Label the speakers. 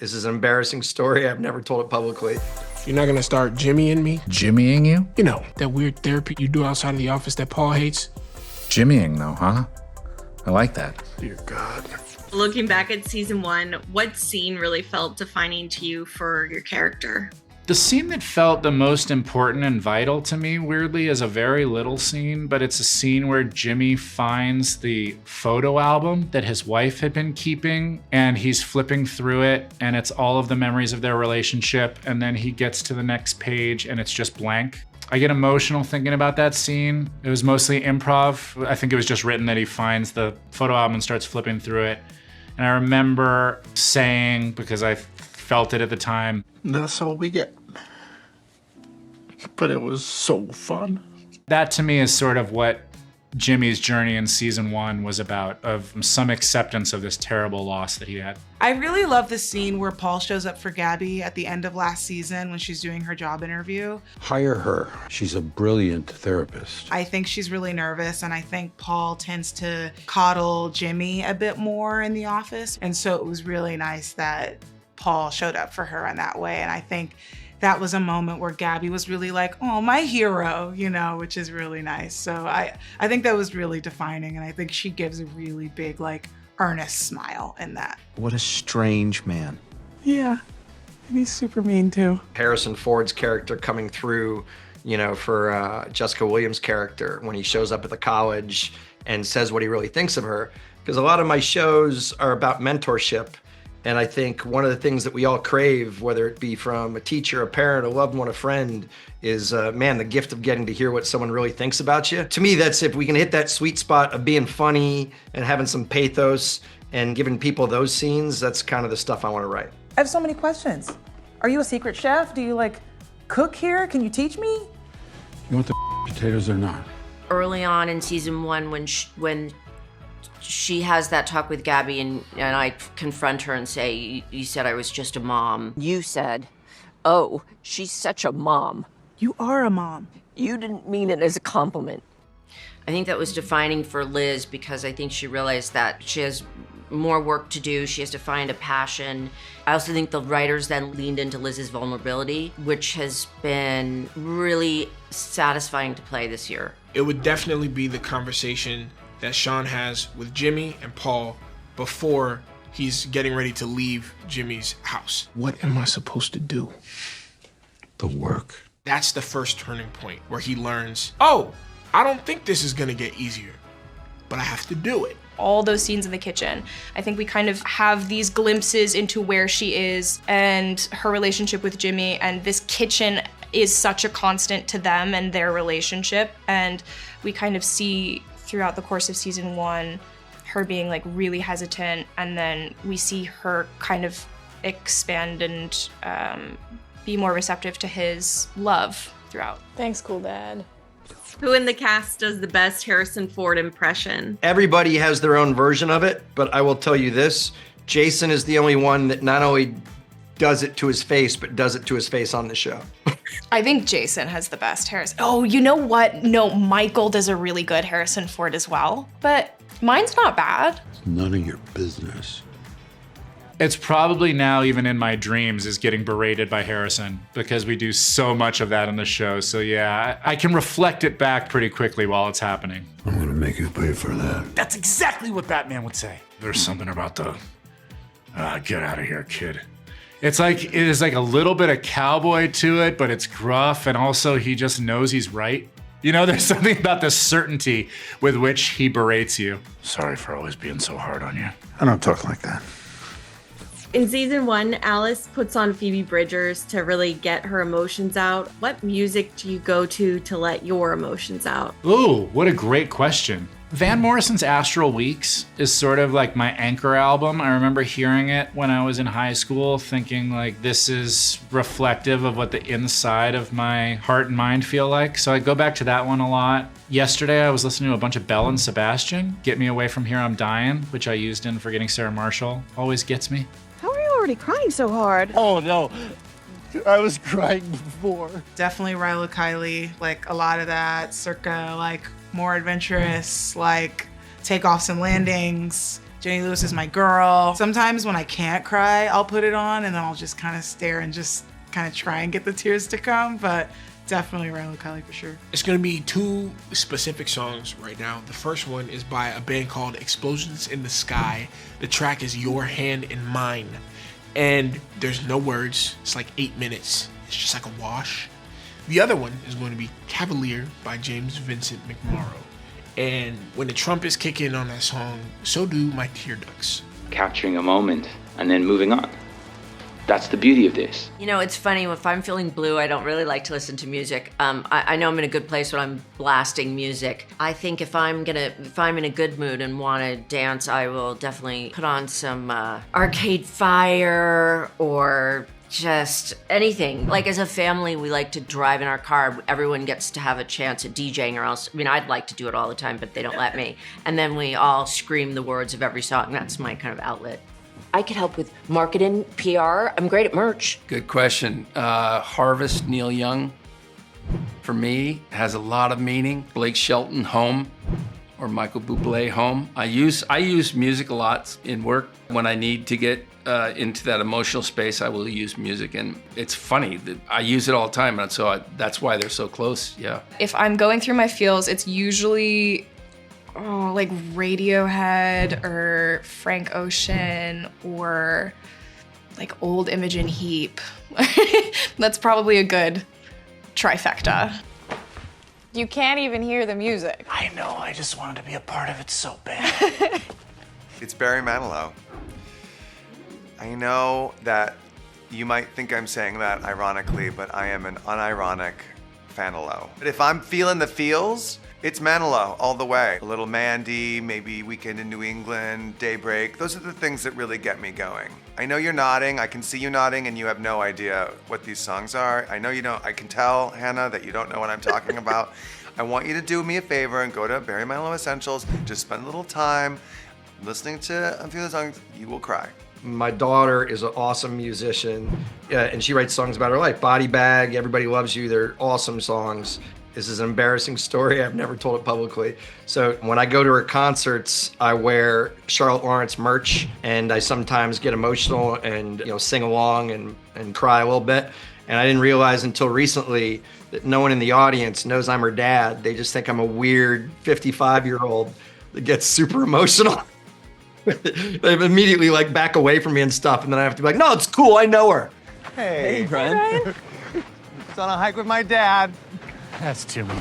Speaker 1: This is an embarrassing story. I've never told it publicly.
Speaker 2: You're not gonna start jimmying me?
Speaker 3: Jimmying you?
Speaker 2: You know, that weird therapy you do outside of the office that Paul hates?
Speaker 3: Jimmying though, huh? I like that.
Speaker 2: Dear God.
Speaker 4: Looking back at season 1, what scene really felt defining to you for your character?
Speaker 5: The scene that felt the most important and vital to me, weirdly, is a very little scene, but it's a scene where Jimmy finds the photo album that his wife had been keeping, and he's flipping through it, and it's all of the memories of their relationship, and then he gets to the next page, and it's just blank. I get emotional thinking about that scene. It was mostly improv. I think it was just written that he finds the photo album and starts flipping through it. And I remember saying, because I felt it at the time,
Speaker 2: That's all we get. But it was so fun.
Speaker 5: that to me is sort of what Jimmy's journey in season 1 was about, of some acceptance of this terrible loss that he had.
Speaker 6: I really love the scene where Paul shows up for Gabby at the end of last season when she's doing her job interview.
Speaker 7: Hire her. She's a brilliant therapist.
Speaker 6: I think she's really nervous, and I think Paul tends to coddle Jimmy a bit more in the office. And so it was really nice that Paul showed up for her in that way. And I think that was a moment where Gabby was really like, oh, my hero, you know, which is really nice. So I think that was really defining, and I think she gives a really big, like, earnest smile in that.
Speaker 7: What a strange man.
Speaker 6: Yeah, and he's super mean too.
Speaker 1: Harrison Ford's character coming through, you know, for Jessica Williams' character when he shows up at the college and says what he really thinks of her. Because a lot of my shows are about mentorship. And I think one of the things that we all crave, whether it be from a teacher, a parent, a loved one, a friend, is, man, the gift of getting to hear what someone really thinks about you. To me, that's if we can hit that sweet spot of being funny and having some pathos and giving people those scenes, that's kind of the stuff I want to write.
Speaker 8: I have so many questions. Are you a secret chef? Do you like cook here? Can you teach me?
Speaker 7: You want the potatoes or not?
Speaker 9: Early on in season 1, when she has that talk with Gabby and I confront her and say, you said I was just a mom.
Speaker 10: You said, oh, she's such a mom.
Speaker 8: You are a mom.
Speaker 10: You didn't mean it as a compliment.
Speaker 9: I think that was defining for Liz, because I think she realized that she has more work to do. She has to find a passion. I also think the writers then leaned into Liz's vulnerability, which has been really satisfying to play this year.
Speaker 2: It would definitely be the conversation that Sean has with Jimmy and Paul before he's getting ready to leave Jimmy's house. What am I supposed to do?
Speaker 7: The work.
Speaker 2: That's the first turning point where he learns, oh, I don't think this is gonna get easier, but I have to do it.
Speaker 11: All those scenes in the kitchen, I think we kind of have these glimpses into where she is and her relationship with Jimmy, and this kitchen is such a constant to them and their relationship. And we kind of see throughout the course of season 1, her being like really hesitant, and then we see her kind of expand and be more receptive to his love throughout.
Speaker 8: Thanks, cool dad.
Speaker 4: Who in the cast does the best Harrison Ford impression?
Speaker 1: Everybody has their own version of it, but I will tell you this, Jason is the only one that not only does it to his face, but does it to his face on the show.
Speaker 11: I think Jason has the best Harrison. Oh, you know what? No, Michael does a really good Harrison Ford as well, but mine's not bad.
Speaker 7: It's none of your business.
Speaker 5: It's probably now, even in my dreams, is getting berated by Harrison, because we do so much of that in the show. So yeah, I can reflect it back pretty quickly while it's happening.
Speaker 7: I'm gonna make you pay for that.
Speaker 5: That's exactly what Batman would say. There's something about the, get out of here, kid. It is like a little bit of cowboy to it, but it's gruff, and also he just knows he's right. You know, there's something about the certainty with which he berates you. Sorry for always being so hard on you.
Speaker 7: I don't talk like that.
Speaker 4: In season 1, Alice puts on Phoebe Bridgers to really get her emotions out. What music do you go to let your emotions out?
Speaker 5: Ooh, what a great question. Van Morrison's Astral Weeks is sort of like my anchor album. I remember hearing it when I was in high school, thinking like, this is reflective of what the inside of my heart and mind feel like. So I go back to that one a lot. Yesterday, I was listening to a bunch of Belle and Sebastian. Get Me Away From Here, I'm Dying, which I used in Forgetting Sarah Marshall. Always gets me.
Speaker 10: How are you already crying so hard?
Speaker 12: Oh no, I was crying before.
Speaker 6: Definitely Rilo Kiley, like a lot of that, circa like more adventurous, like takeoffs and landings, Jenny Lewis is my girl. Sometimes when I can't cry, I'll put it on and then I'll just kind of stare and just kind of try and get the tears to come, but definitely Rilo Kiley for sure.
Speaker 2: It's gonna be 2 specific songs right now. The first one is by a band called Explosions in the Sky. The track is Your Hand in Mine. And there's no words. It's like 8 minutes. It's just like a wash. The other one is going to be Cavalier by James Vincent McMorrow. And when the trumpets kick in on that song, so do my tear ducts.
Speaker 13: Capturing a moment and then moving on. That's the beauty of this.
Speaker 9: You know, it's funny, if I'm feeling blue, I don't really like to listen to music. I know I'm in a good place when I'm blasting music. I think if I'm in a good mood and want to dance, I will definitely put on some Arcade Fire or just anything. Like as a family, we like to drive in our car. Everyone gets to have a chance at DJing, or else, I mean, I'd like to do it all the time, but they don't let me. And then we all scream the words of every song. That's my kind of outlet.
Speaker 10: I could help with marketing, PR. I'm great at merch.
Speaker 14: Good question. Harvest, Neil Young, for me, has a lot of meaning. Blake Shelton, Home, or Michael Bublé, Home. I use music a lot in work. When I need to get into that emotional space, I will use music, and it's funny that I use it all the time, and so that's why they're so close, yeah.
Speaker 11: If I'm going through my feels, it's usually like Radiohead or Frank Ocean or like old Imogen Heap. That's probably a good trifecta.
Speaker 15: You can't even hear the music.
Speaker 12: I know, I just wanted to be a part of it so bad.
Speaker 16: It's Barry Manilow. I know that you might think I'm saying that ironically, but I am an unironic Fanilow. But if I'm feeling the feels, it's Manilow all the way. A little Mandy, maybe Weekend in New England, Daybreak. Those are the things that really get me going. I know you're nodding. I can see you nodding, and you have no idea what these songs are. I know you don't. I can tell, Hannah, that you don't know what I'm talking about. I want you to do me a favor and go to Barry Manilow Essentials. Just spend a little time listening to a few of the songs. You will cry.
Speaker 1: My daughter is an awesome musician, and she writes songs about her life. Body Bag, Everybody Loves You, they're awesome songs. This is an embarrassing story. I've never told it publicly. So when I go to her concerts, I wear Charlotte Lawrence merch, and I sometimes get emotional and sing along and cry a little bit. And I didn't realize until recently that no one in the audience knows I'm her dad. They just think I'm a weird 55-year-old that gets super emotional. They immediately back away from me and stuff, and then I have to be like, no, it's cool, I know her.
Speaker 12: Hey, Brian. It's on a hike with my dad. That's Jimmy.